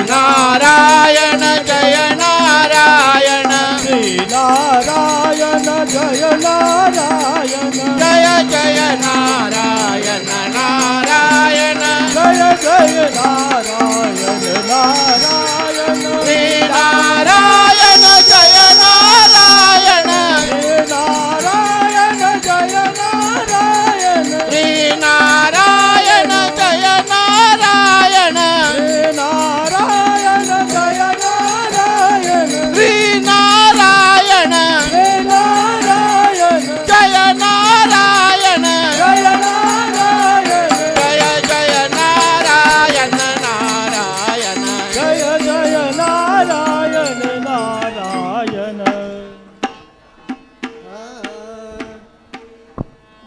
नारायण जय नारायण नारायण जय नारायण जय जय नारायण नारायण जय जय नारायण नारायण श्री नारायण जय नारायण नारायण जय नारायण श्री नारायण जय नारायण नारायण जय नारायण श्री नारायण नारायण जय नारायण जय नारायण जय जय नारायण नारायण जय जय नारायण नारायण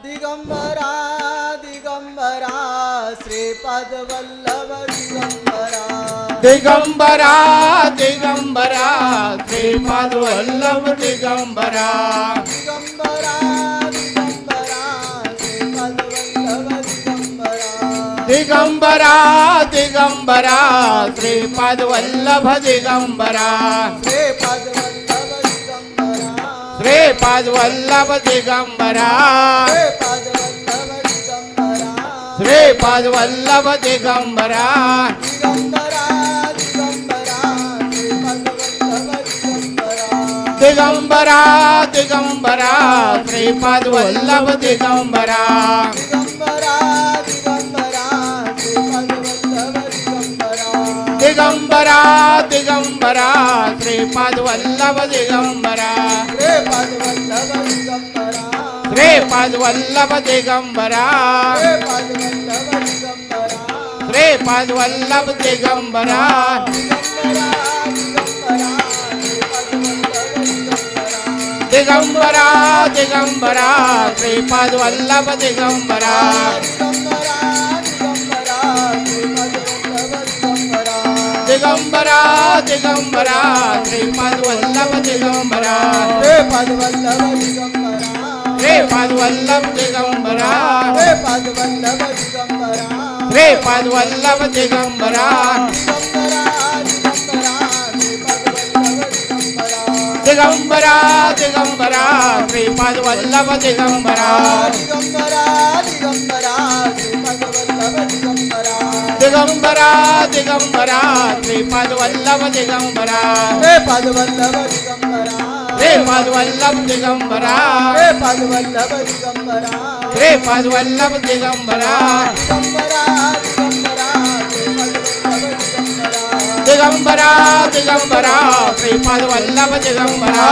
दिगंबरा दिगंबरा श्रीपाद वल्लभ दिगंबरा दिगंबरा दिगंबरा श्रीपाद वल्लभ दिगंबरा दिगंबरा दिगंबरा श्रीपाद वल्लभ दिगंबरा दिगंबरा दिगंबरा श्रीपाद वल्लभ दिगंबरा श्रीपाद वल्लभ दिगंबरा श्रीपाद वल्लभ दिगंबरा दिगंबरा दिगंबरा दिगंबरा श्रीपाद वल्लभ दिगंबरा दिगंबरा दिगंबरा श्रीपाद वल्लभ दिगंबरा श्रीपाद वल्लभ दिगंबरा श्रीपाद वल्लभ दिगंबरा दिगंबरा दिगंबरा श्रीपाद वल्लभ दिगंबरा दिगंबरा दिगंबरा श्रीपाद वल्लभ दिगंबरा श्रीपाद वल्लभ दिगंबरा श्रीपाद वल्लभ दिगंबरा दिगंबरा दिगंबरा श्रीपाद वल्लभ दिगंबरा दिगंबरा दिगंबरा श्रीपाद वल्लभ दिगंबरा श्रीपाद वल्लभ दिगंबरा श्रीपाद वल्लभ दिगंबरा दिगंबरा दिगंबरा श्रीपाद वल्लभ दिगंबरा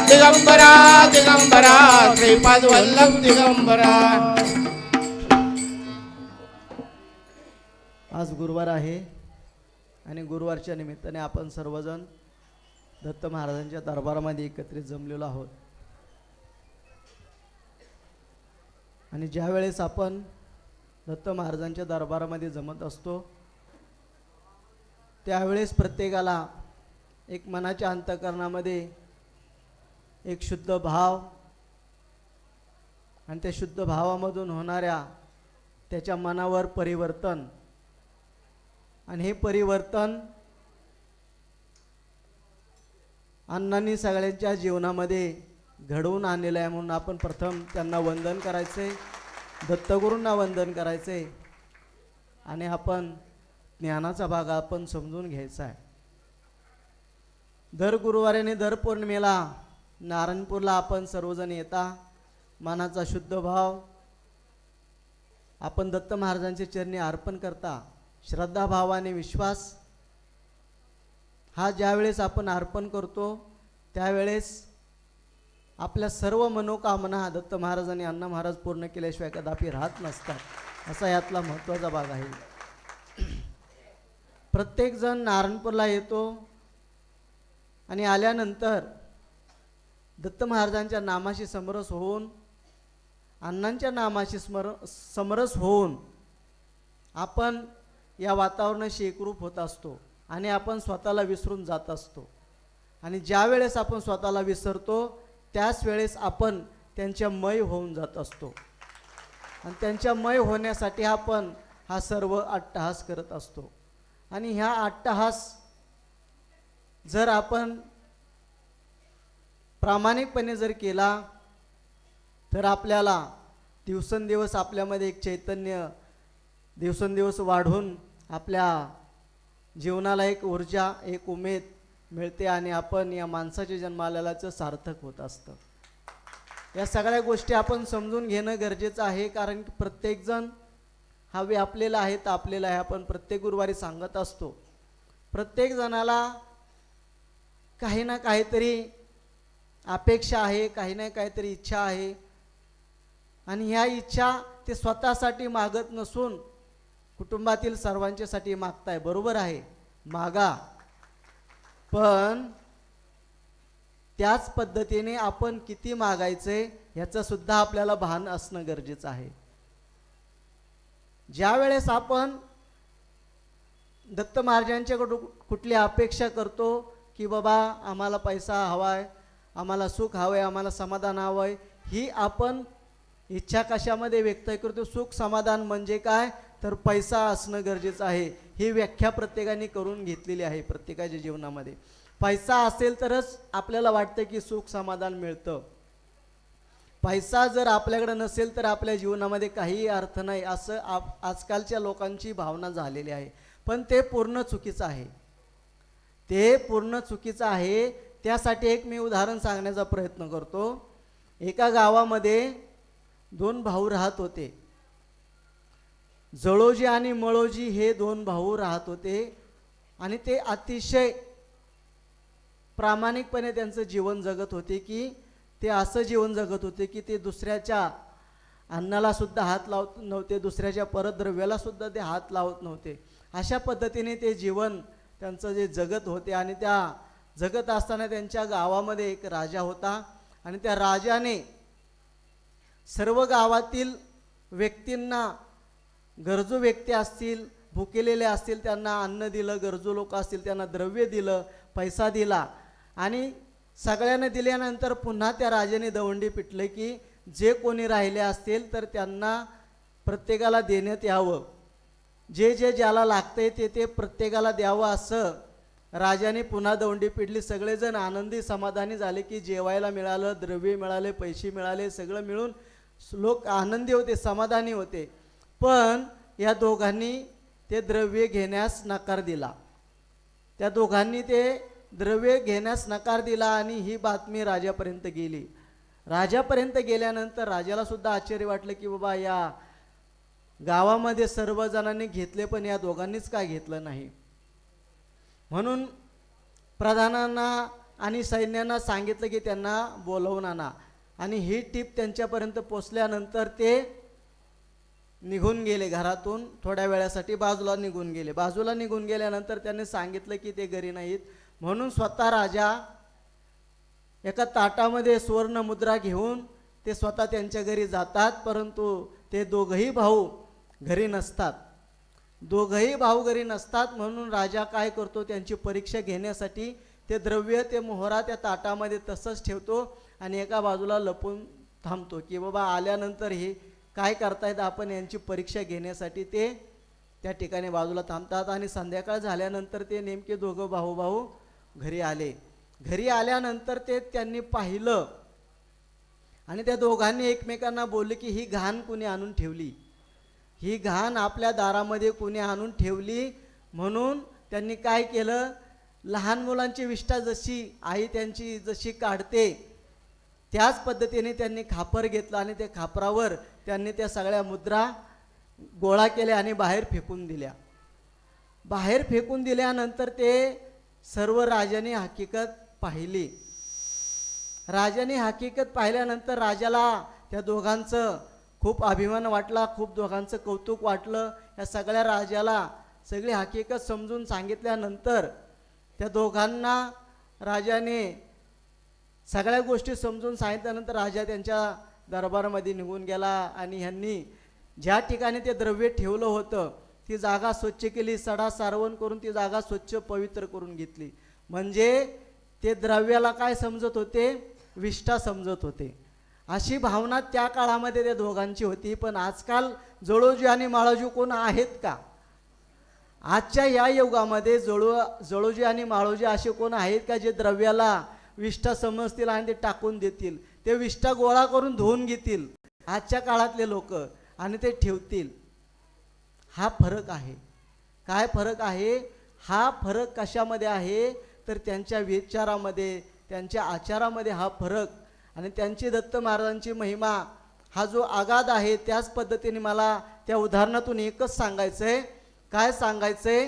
दिगंबरा दिगंबरा श्रीपाद वल्लभ दिगंबरा. आज गुरुवार आहे आणि गुरुवारच्या निमित्ताने आपण सर्वजण दत्त महाराजांच्या दरबारामध्ये एकत्रित जमलेलो आहोत. आणि ज्या वेळेस आपण दत्त महाराजांच्या दरबारामध्ये जमत असतो त्यावेळेस प्रत्येकाला एक मनाच्या अंतःकरणामध्ये एक शुद्ध भाव आणि त्या शुद्ध भावामधून होणाऱ्या त्याच्या मनावर परिवर्तन आणि हे परिवर्तन अण्णांनी सगळ्यांच्या जीवनामध्ये घडवून आणलेलं आहे. म्हणून आपण प्रथम त्यांना वंदन करायचे, दत्तगुरूंना वंदन करायचे आणि आपण ज्ञानाचा भाग आपण समजून घ्यायचा आहे. दर गुरुवारी आणि दर पौर्णिमेला नारायणपूरला आपण सर्वजण येता. मनाचा शुद्ध भाव आपण दत्त महाराजांच्या चरणी अर्पण करता. श्रद्धा भावाने विश्वास हा ज्यावेळेस आपण अर्पण करतो त्यावेळेस आपल्या सर्व मनोकामना दत्त महाराजांनी अण्णा महाराज पूर्ण केल्याशिवाय कदापि राहत नसतात. असा यातला महत्त्वाचा भाग आहे. प्रत्येकजण नारायणपूरला येतो आणि आल्यानंतर दत्त महाराजांच्या नामाशी समरस होऊन अण्णांच्या नामाशी समरस होऊन आपण या वातावरणाशी एकरूप होत असतो आणि आपण स्वतःला विसरून जात असतो. आणि ज्या वेळेस आपण स्वतःला विसरतो त्याच वेळेस आपण त्यांच्या मय होऊन जात असतो. आणि त्यांच्या मय होण्यासाठी आपण हा सर्व अट्टहास करत असतो. आणि ह्या अट्टहास जर आपण प्रामाणिकपणे जर केला तर आपल्याला दिवसेंदिवस आपल्यामध्ये एक चैतन्य दिवसेंदिवस वाढून आपल्या जीवनाला एक ऊर्जा, एक उमेद मिळते आणि आपण या माणसाच्या जन्मालाचं सार्थक होत असतं. या सगळ्या गोष्टी आपण समजून घेणं गरजेचं आहे, कारण की प्रत्येकजण हा व्यापलेला आहे, तापलेला आहे. आपण प्रत्येक गुरुवारी सांगत असतो, प्रत्येक जणाला काही ना काहीतरी अपेक्षा आहे, काही ना काहीतरी इच्छा आहे. आणि ह्या इच्छा ते स्वतःसाठी मागत नसून कुटुंबातील सर्वांच्यासाठी मागताय. बरोबर आहे, मागा, पण त्याच पद्धतीने आपण किती मागायचे ह्याचं सुद्धा आपल्याला भान असणं गरजेचं आहे. ज्या वेळेस आपण दत्त महाराजांच्याकडून कुठली अपेक्षा करतो की बाबा आम्हाला पैसा हवाय, आम्हाला सुख हवंय, आम्हाला समाधान हवंय, ही आपण इच्छा कशामध्ये व्यक्त करतो? सुख समाधान म्हणजे काय तर पैसा असणं गरजेचं आहे. ही व्याख्या प्रत्येकाने करून घेतलेली आहे. प्रत्येकाच्या जीवनामध्ये पैसा असेल तरच आपल्याला वाटतं की सुख समाधान मिळतं. पैसा जर आपल्याकडे नसेल तर आपल्या जीवनामध्ये काही अर्थ नाही, असं आजकालच्या लोकांची भावना झालेली आहे. पण ते पूर्ण चुकीचं आहे, ते पूर्ण चुकीचं आहे. त्यासाठी एक मी उदाहरण सांगण्याचा प्रयत्न करतो. एका गावामध्ये दोन भाऊ राहत होते. जळोजी आणि मळोजी हे दोन भाऊ राहत होते आणि ते अतिशय प्रामाणिकपणे त्यांचं जीवन जगत होते. की ते असं जीवन जगत होते की ते दुसऱ्याच्या अन्नाला सुद्धा हात लावत नव्हते, दुसऱ्याच्या परद्रव्याला सुद्धा ते हात लावत नव्हते. अशा पद्धतीने ते जीवन त्यांचं जे जगत होते. आणि त्या जगत असताना त्यांच्या गावामध्ये एक राजा होता आणि त्या राजाने सर्व गावातील व्यक्तींना, गरजू व्यक्ती असतील, भुकेलेले असतील त्यांना अन्न दिलं, गरजू लोक असतील त्यांना द्रव्य दिलं, पैसा दिला. आणि सगळ्यांना दिल्यानंतर पुन्हा त्या राजाने दवंडी पिटले की जे कोणी राहिले असतील तर त्यांना प्रत्येकाला देण्यात यावं, जे जे ज्याला लागतंय ते ते प्रत्येकाला द्यावं, असं राजाने पुन्हा दवंडी पिटली. सगळेजण आनंदी समाधानी झाले की जेवायला मिळालं, द्रव्य मिळाले, पैसे मिळाले, सगळं मिळून लोक आनंदी होते, समाधानी होते. पण या दोघांनी ते द्रव्य घेण्यास नकार दिला. त्या दोघांनी ते द्रव्य घेण्यास नकार दिला आणि ही बातमी राजापर्यंत गेली. राजापर्यंत गेल्यानंतर राजाला सुद्धा आश्चर्य वाटलं की बाबा या गावामध्ये सर्वजणांनी घेतले पण या दोघांनीच का घेतलं नाही. म्हणून प्रधानांना आणि सैन्यांना सांगितलं की त्यांना बोलवून आणा. आणि ही टीप त्यांच्यापर्यंत पोचल्यानंतर ते निघून गेले घरातून, थोड्या वेळासाठी बाजूला निघून गेले. बाजूला निघून गेल्यानंतर त्यांनी सांगितलं की ते घरी नाहीत. म्हणून स्वतः राजा एका ताटामध्ये सुवर्ण मुद्रा घेऊन ते स्वतः त्यांच्या घरी जातात. परंतु ते दोघंही भाऊ घरी नसतात. दोघंही भाऊ घरी नसतात. म्हणून राजा काय करतो, त्यांची परीक्षा घेण्यासाठी ते द्रव्य, ते मोहरा त्या ताटामध्ये तसंच ठेवतो आणि एका बाजूला लपून थांबतो की बाबा आल्यानंतर हे काय करतायत, आपण यांची परीक्षा घेण्यासाठी ते त्या ठिकाणी बाजूला थांबतात. आणि संध्याकाळ झाल्यानंतर ते नेमके दोघं भाऊ घरी आले. घरी आल्यानंतर ते त्यांनी पाहिलं आणि त्या दोघांनी एकमेकांना बोलले की ही घाण कुणी आणून ठेवली, ही घाण आपल्या दारामध्ये कुणी आणून ठेवली. म्हणून त्यांनी काय केलं, लहान मुलांची विष्ठा जशी आई त्यांची जशी काढते त्याच पद्धतीने त्यांनी खापर घेतलं आणि त्या खापरावर त्यांनी त्या सगळ्या मुद्रा गोळा केल्या आणि बाहेर फेकून दिल्या. बाहेर फेकून दिल्यानंतर ते सर्व राजाने हकीकत पाहिली. राजाने हकीकत पाहिल्यानंतर राजाला त्या दोघांचं खूप अभिमान वाटला, खूप दोघांचं कौतुक वाटलं. या सगळ्या राजाला सगळी हकीकत समजून सांगितल्यानंतर त्या दोघांना राजाने सगळ्या गोष्टी समजून सांगितल्यानंतर राजा त्यांच्या दरबारामध्ये निघून गेला आणि ह्यांनी ज्या ठिकाणी ते द्रव्य ठेवलं होतं ती जागा स्वच्छ केली, सडा सारवण करून ती जागा स्वच्छ पवित्र करून घेतली. म्हणजे ते द्रव्याला काय समजत होते, विष्ठा समजत होते. अशी भावना त्या काळामध्ये त्या दोघांची होती. पण आजकाल जळोजी आणि माळोजी कोण आहेत का? आजच्या या युगामध्ये जळोजी आणि माळोजी असे कोण आहेत का जे द्रव्याला विष्ठा समजतील आणि ते टाकून देतील, ते विष्ठा गोळा करून धुवून घेतील आजच्या काळातले लोक आणि ते ठेवतील? हा फरक आहे. काय फरक आहे? हा फरक कशामध्ये आहे तर त्यांच्या विचारामध्ये, त्यांच्या आचारामध्ये हा फरक. आणि त्यांची दत्त महाराजांची महिमा हा जो आगाध आहे, त्याच पद्धतीने मला त्या उदाहरणातून एकच सांगायचं आहे. काय सांगायचं आहे?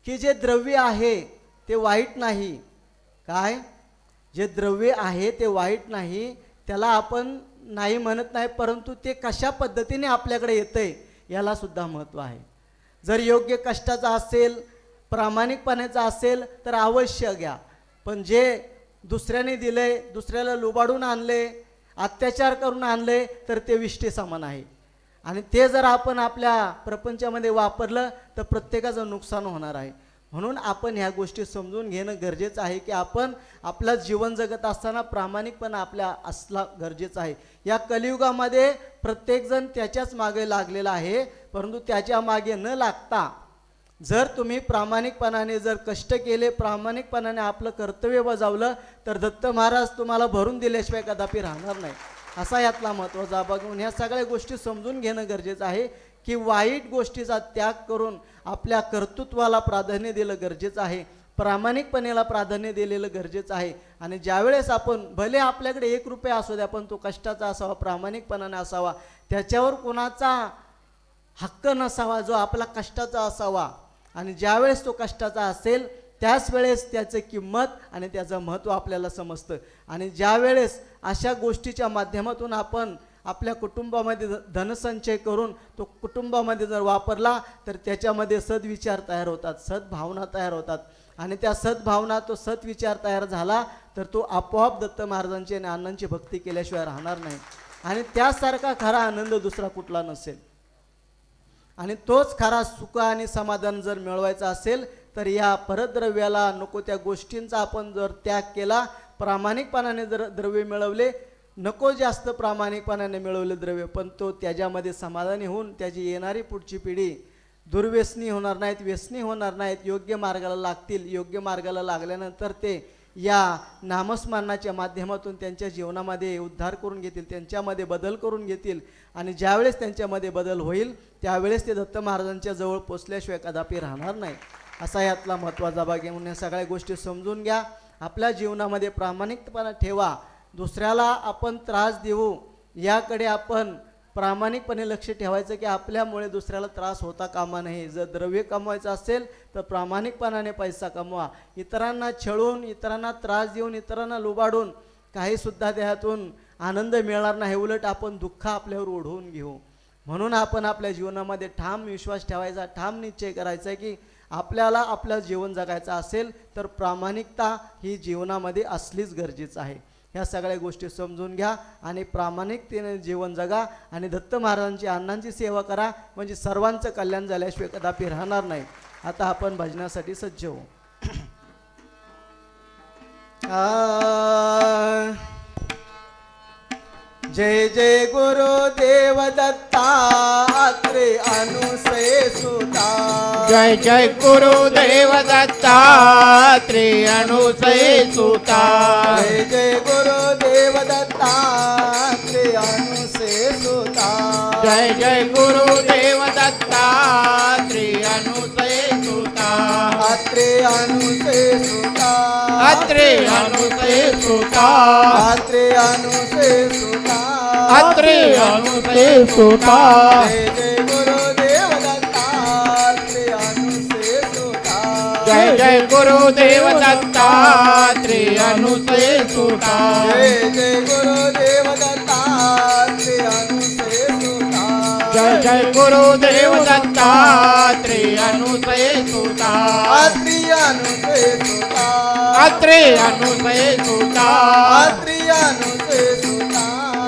की जे द्रव्य आहे ते वाईट नाही. काय? जे द्रव्य आहे ते वाईट नाही, त्याला आपण नाही म्हणत नाही, परंतु ते कशा पद्धतीने आपल्याकडे येतंय याला सुद्धा महत्त्व आहे. जर योग्य कष्टाचा असेल, प्रामाणिकपणाचा असेल तर अवश्य घ्या. पण जे दुसऱ्याने दिले, दुसऱ्याला लुबाडून आणले, अत्याचार करून आणले तर ते विष्ठे समान आहे. आणि ते जर आपण आपल्या प्रपंचामध्ये वापरलं तर प्रत्येकाचं नुकसान होणार आहे. म्हणून आपण ह्या गोष्टी समजून घेणं गरजेचं आहे की आपण आपलं जीवन जगत असताना प्रामाणिकपणा आपल्या असला गरजेचं आहे. या कलियुगामध्ये प्रत्येकजण त्याच्याच मागे लागलेला आहे, परंतु त्याच्या मागे न लागता जर तुम्ही प्रामाणिकपणाने जर कष्ट केले, प्रामाणिकपणाने आपलं कर्तव्य बजावलं तर दत्त महाराज तुम्हाला भरून दिल्याशिवाय कदापि राहणार नाही. असा यातला महत्त्वाचा भाग. म्हणून ह्या सगळ्या गोष्टी समजून घेणं गरजेचं आहे की वाईट गोष्टीचा त्याग करून आपल्या कर्तृत्वाला प्राधान्य दिलं गरजेचं आहे, प्रामाणिकपणेला प्राधान्य दिलेलं गरजेचं आहे. आणि ज्यावेळेस आपण भले आपल्याकडे 1 रुपया असू द्या, पण तो कष्टाचा असावा, प्रामाणिकपणाने असावा, त्याच्यावर कोणाचा हक्क नसावा, जो आपला कष्टाचा असावा. आणि ज्यावेळेस तो कष्टाचा असेल त्याच वेळेस त्याचं किंमत आणि त्याचं महत्त्व आपल्याला समजतं. आणि ज्यावेळेस अशा गोष्टीच्या माध्यमातून आपण आपल्या कुटुंबामध्ये धनसंचय करून तो कुटुंबामध्ये जर वापरला तर त्याच्यामध्ये सद्विचार तयार होतात, सद्भावना तयार होतात. आणि त्या सद्भावना, तो सद्विचार तयार झाला तर तो आपोआप दत्त महाराजांची आणि अण्णांची भक्ती केल्याशिवाय राहणार नाही. आणि त्यासारखा खरा आनंद दुसरा कुठला नसेल. आणि तोच खरा सुख आणि समाधान जर मिळवायचा असेल तर या परद्रव्याला, नको त्या गोष्टींचा आपण जर त्याग केला, प्रामाणिकपणाने जर द्रव्य मिळवले, नको जास्त प्रामाणिकपणाने मिळवले द्रव्य, पण तो त्याच्यामध्ये समाधानी होऊन त्याची येणारी पुढची पिढी दुर्व्यसनी होणार नाहीत, व्यसनी होणार नाहीत, योग्य मार्गाला लागतील. योग्य मार्गाला लागल्यानंतर ते या नामस्मरणाच्या माध्यमातून त्यांच्या जीवनामध्ये उद्धार करून घेतील, त्यांच्यामध्ये बदल करून घेतील. आणि ज्यावेळेस त्यांच्यामध्ये बदल होईल त्यावेळेस ते दत्त महाराजांच्या जवळ पोचल्याशिवाय कदापि राहणार नाही. असा यातला महत्त्वाचा भाग आहे. म्हणून या सगळ्या गोष्टी समजून घ्या. आपल्या जीवनामध्ये प्रामाणिकपणा ठेवा. दुसऱ्याला आपण त्रास देऊ याकडे आपण प्रामाणिकपणे लक्ष ठेवायचं की आपल्यामुळे दुसऱ्याला त्रास होता कामा नये. जर द्रव्य कमवायचं असेल तर प्रामाणिकपणाने पैसा कमवा. इतरांना छळून, इतरांना त्रास देऊन, इतरांना लुबाडून काहीसुद्धा त्यातून आनंद मिळणार नाही, उलट आपण दुःख आपल्यावर ओढवून घेऊ. म्हणून आपण आपल्या जीवनामध्ये ठाम विश्वास ठेवायचा, ठाम निश्चय करायचा की आपल्याला आपलं जीवन जगायचं असेल तर प्रामाणिकता ही जीवनामध्ये असलीच गरजेचं आहे. ह्या सगळ्या गोष्टी समजून घ्या आणि प्रामाणिकतेने जीवन जगा आणि दत्त महाराजांची, अण्णांची सेवा करा, म्हणजे सर्वांचं कल्याण झाल्याशिवाय कदापि राहणार नाही. आता आपण भजनासाठी सज्ज होऊ. जय जय गुरुदेव दत्तात्रेय अनुसय सुता. जय जय गुरुदेव दत्तात्रेय अनुसय सुता. जय जय गुरुदेव दत्तात्रेय अनुसय सुता. जय जय गुरुदेव दत्तात्रेय अनुसय सुता. अत्रेय अनुसय सुता. अत्रेय अनुसय सुता. अत्रेय अनुसय सुता. अत्रेय अनुसय सुता. जय जय गुरुदेव दत्तात्रेय अनुसय सुता. जय जय गुरुदेव दत्तात्रेय अनुसय सुता. जय जय गुरुदेव दत्तात्रेय अनुसय सुता. जय जय गुरुदेव दत्तात्रेय अनुसय सुता. अत्रेय अनुसय सुता. अत्रेय अनुसय सुता. अत्रेय अनुसय सुता.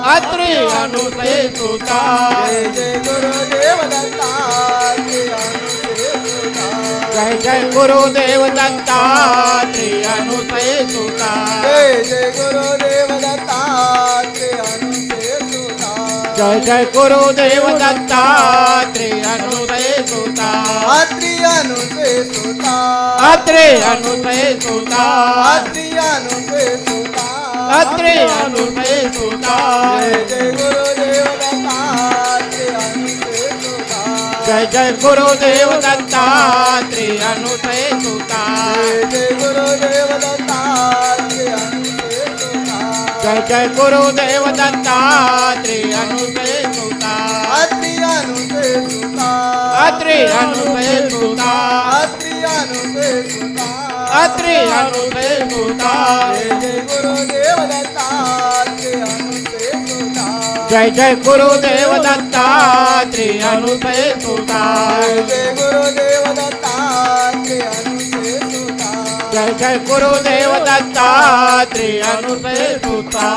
अत्रेय अनुसय सुता. जय जय गुरुदेव दत्तात्रेय अनुसय सुता. जय जय गुरुदेव दत्तात्रेय अनुसय सुता. जय जय गुरुदेव दत्तात्रेय जय जय गुरुदेव दत्तात्रेय अनुदय सुता अत्रि अनुदय सुता अत्रे अनुदय सुता अत्रि अनुदय सुता अत्रे अनुदय सुता जय जय गुरुदेव दत्तात्रेय अनुदय सुता जय जय गुरुदेव दत्तात्रेय अनुदय सुता जय गुरुदेव दत्तात्रेय अनुदय सुता जय जय गुरुदेव दत्तात्रेय अनुदय सुता अत्रि अनुदय सुता अत्रे अनुदय सुता अत्रि अनुदय सुता अत्रे अनुदय सुता जय गुरुदेव दत्तात्रेय अनुदय सुता जय जय गुरुदेव दत्तात्रेय अनुदय सुता जय गुरुदेव दत्तात्रेय अनुदय सुता जय जय गुरुदेव दत्तात्रेय अनुदय सुता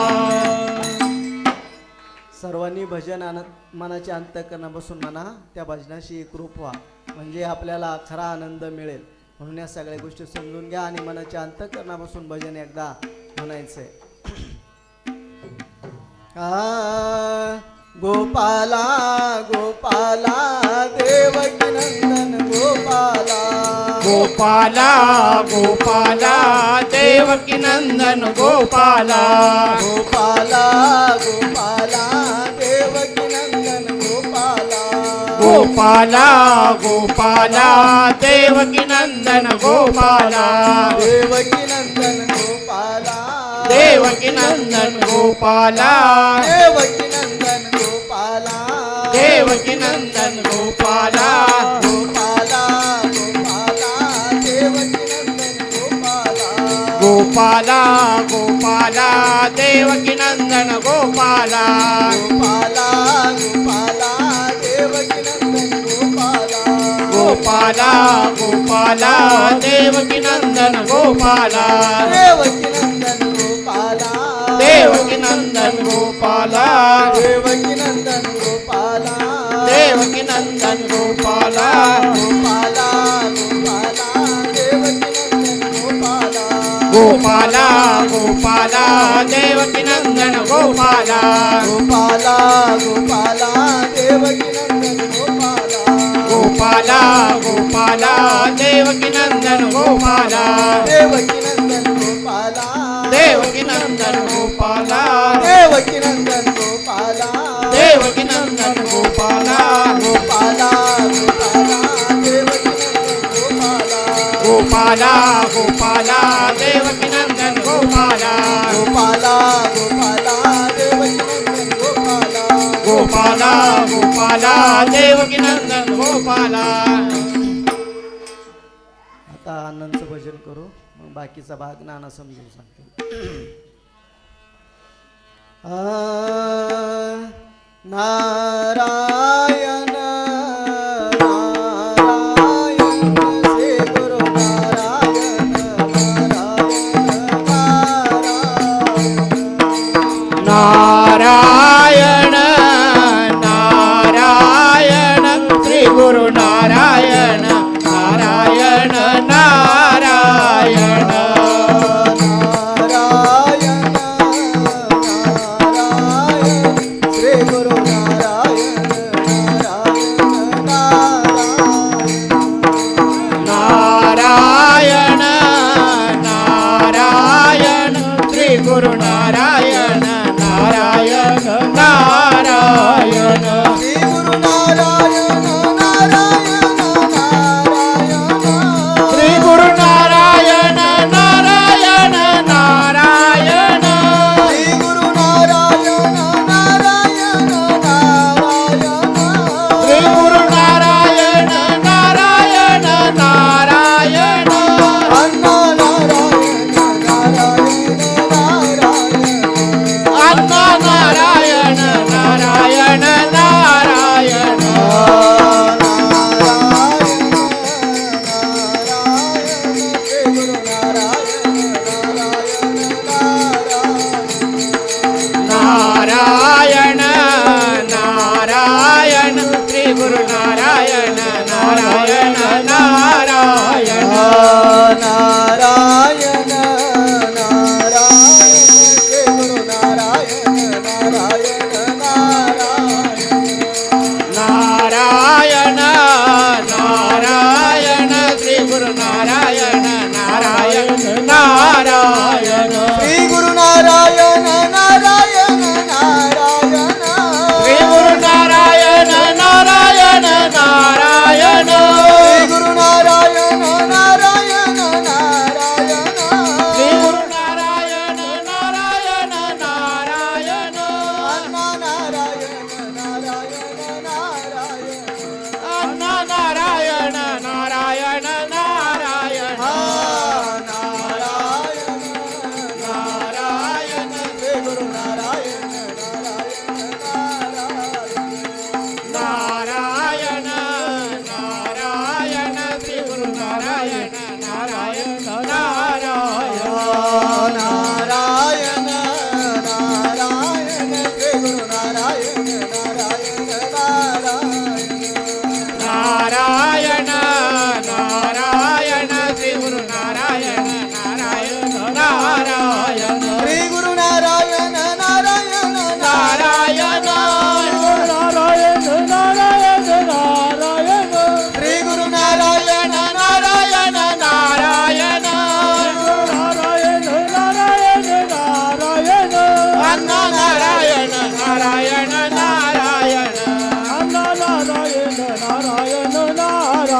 सर्वांनी भजन मनाच्या अंतःकरणापासून म्हणा, त्या भजनाशी एकरूप व्हा, म्हणजे आपल्याला खरा आनंद मिळेल. म्हणून या सगळ्या गोष्टी समजून घ्या आणि मनाच्या अंतःकरणापासून भजन एकदा म्हणायचंय. गोपाला गोपाला देवकी नंदन गोपाला गोपाला गोपाला देवकी नंदन गोपाला गोपाला गोपाला देवकी नंदन गोपाला गोपाला गोपाला देवकी नंदन गोपाला देवकी नंदन गोपाला देवकी नंदन गोपाला देवकी नंदन गोपाला देवकी नंदन गोपाला गोपाला गोपाला देवकी नंदन गोपाला गोपाला गोपाला देवकी नंदन गोपाला गोपाला गोपाला देवकी नंदन गोपाला गोपाला गोपाला देवकी नंदन गोपाला देवकी नंदन गोपाला देवकी नंदन गोपाला देवकी नंदन गोपाला देवकी नंदन गोपाला गोपाला गोपाला देवकी नंदन गोपाला गोपाला गोपाला देवकी नंदन गोपाला गोपाला गोपाला देवकी नंदन गोपाला गोपाला गोपाला देवकी नंदन गोपाला देवकी नंदन गोपाला देवकी नंदन गोपाला देवकी नंदन गोपाला देवकी नंदन गोपाला गोपाला गोपाला देवकी नंदन गोपाला गोपाला गोपाला देवकी नंदन गोपाला गोपाला गोपाला देवकी नंदन गोपाला गोपाला गोपाला देवकी नंदन गोपाला. आता आनंदचं भजन करू, मग बाकीचा भाग नाना समजून सांगतो. नारायण नारायण श्री गुरु नारायण नारायण नारायण श्री गुरु नारायण नारायण नारायण नारायण नारायण श्री गुरु नारायण नारायण नारायण नारायण श्री गुरु नारायण नारायण नारायण श्री गुरु नारायण नारायण नारायण श्री गुरु नारायण नारायण नारायण श्री गुरु नारायण नारायण नारायण श्री गुरु नारायण नारायण नारायण अण्णा नारायण नारायण नारायण अण्णा नारायण नारायण नारायण नारायण नारायण श्री गुरु नारायण नारायण नारायण नारायण नारायण श्री गुरु नारायण नारायण नारायण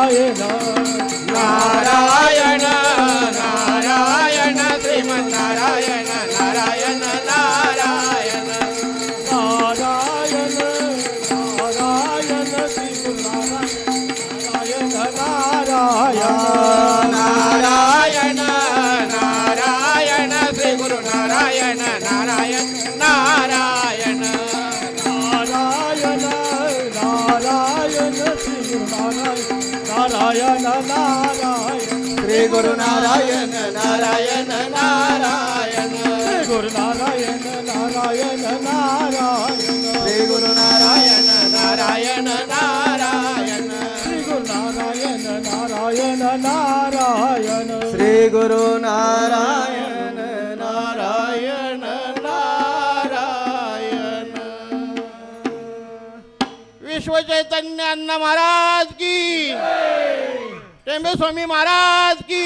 नारायण नारायण नारायण श्रीमन्नारायण नारायण नारायण नारायण नारायण श्री गुरुनारायण नारायण नारायण नारायण श्री गुरु नारायण नारायण नारायण नारायण नारायण श्री गुरुनारायण नारायण श्री गुरु नारायण नारायण नारायण श्री गुरुनारायण नारायण नारायण श्री गुरु नारायण नारायण नारायण श्री गुरुनारायण नारायण नारायण श्री गुरु नारायण नारायण नारायण विश्व चैतन्य अण्णा महाराज की टेंबे स्वामी महाराज की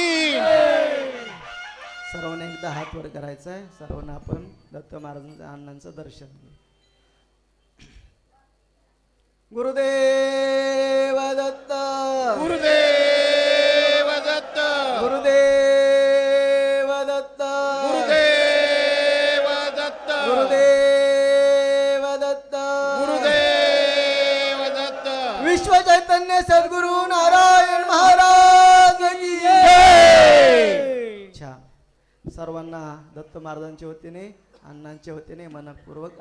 सर्वांना एकदा हात वर करायचा आहे. सर्वांना आपण दत्त महाराजांच्या अण्णांचं दर्शन घेऊ. गुरुदेव दत्त गुरुदेव दत्त गुरुदेव दत्त गुरुदेव दत्त गुरुदेव दत्त गुरुदेव दत्त विश्व चैतन्य सद्गुरु नारायण महाराज की जय. अच्छा सर्वांना दत्त महाराजांच्या वतीने अण्णांच्या वतीने मनपूर्वक